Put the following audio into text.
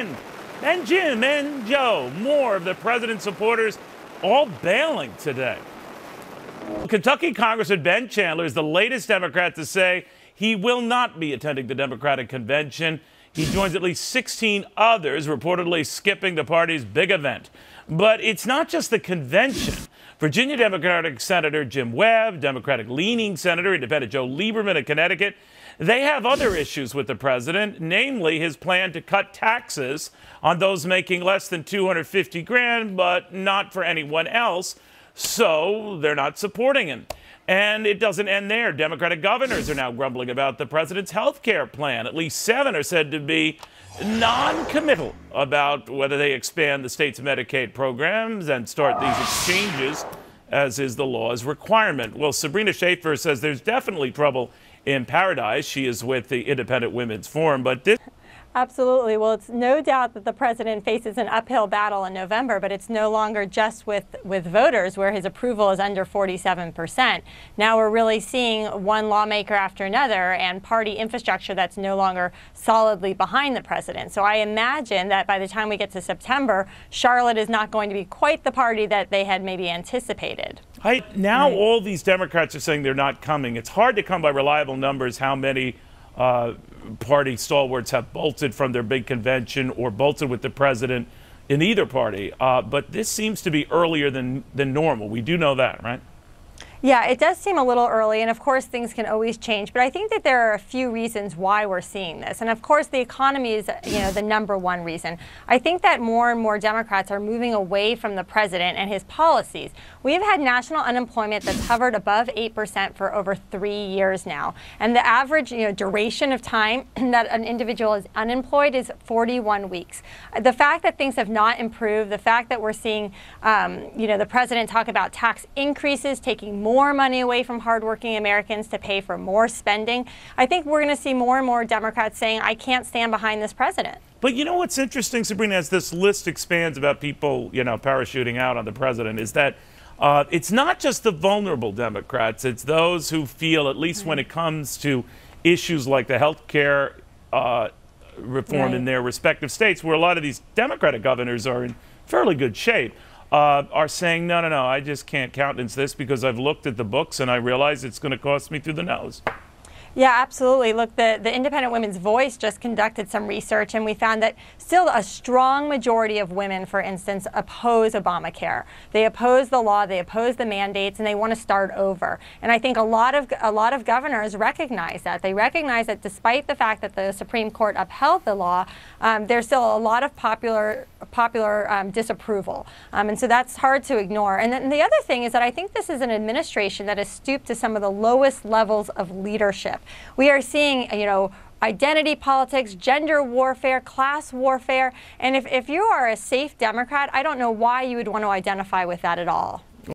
Ben, and Jim, and Joe. More of the president's supporters all bailing today. Kentucky Congressman Ben Chandler is the latest Democrat to say he will not be attending the Democratic convention. He joins at least 16 others, reportedly skipping the party's big event. But it's not just the convention. Virginia Democratic Senator Jim Webb, Democratic-leaning Senator, Independent Joe Lieberman of Connecticut, they have other issues with the president, namely his plan to cut taxes on those making less than $250,000, but not for anyone else. So they're not supporting him. And it doesn't end there. Democratic governors are now grumbling about the president's health care plan. At least 7 are said to be non-committal about whether they expand the state's Medicaid programs and start these exchanges, as is the law's requirement. Well, Sabrina Schaefer says there's definitely trouble in paradise. She is with the Independent Women's Forum, but this... Absolutely. Well, it's no doubt that the president faces an uphill battle in November, but it's no longer just with voters where his approval is under 47%. Now we're really seeing one lawmaker after another and party infrastructure that's no longer solidly behind the president. So I imagine that by the time we get to September, Charlotte is not going to be quite the party that they had maybe anticipated. Now all these Democrats are saying they're not coming. It's hard to come by reliable numbers how many party stalwarts have bolted from their big convention or bolted with the president in either party. But this seems to be earlier than normal. We do know that, right? Yeah, it does seem a little early, and of course things can always change, but I think that there are a few reasons why we're seeing this. And of course the economy is, the number one reason. I think that more and more Democrats are moving away from the president and his policies. We've had national unemployment that's hovered above 8% for over 3 years now. And the average, duration of time that an individual is unemployed is 41 weeks. The fact that things have not improved, the fact that we're seeing, the president talk about tax increases, taking more money away from hardworking Americans to pay for more spending. I think we're going to see more and more Democrats saying, I can't stand behind this president. But you know what's interesting, Sabrina, as this list expands about people, parachuting out on the president, is that it's not just the vulnerable Democrats. It's those who feel, at least when it comes to issues like the health care reform in their respective states, where a lot of these Democratic governors are in fairly good shape, are saying, no, I just can't countenance this because I've looked at the books and I realize it's going to cost me through the nose. Yeah, absolutely. Look, the Independent Women's Voice just conducted some research, and we found that still a strong majority of women, for instance, oppose Obamacare. They oppose the law, they oppose the mandates, and they want to start over. And I think a lot of governors recognize that. They recognize that despite the fact that the Supreme Court upheld the law, there's still a lot of popular disapproval. And so that's hard to ignore. And then the other thing is that I think this is an administration that has stooped to some of the lowest levels of leadership. We are seeing, identity politics, gender warfare, class warfare. And if you are a safe Democrat, I don't know why you would want to identify with that at all.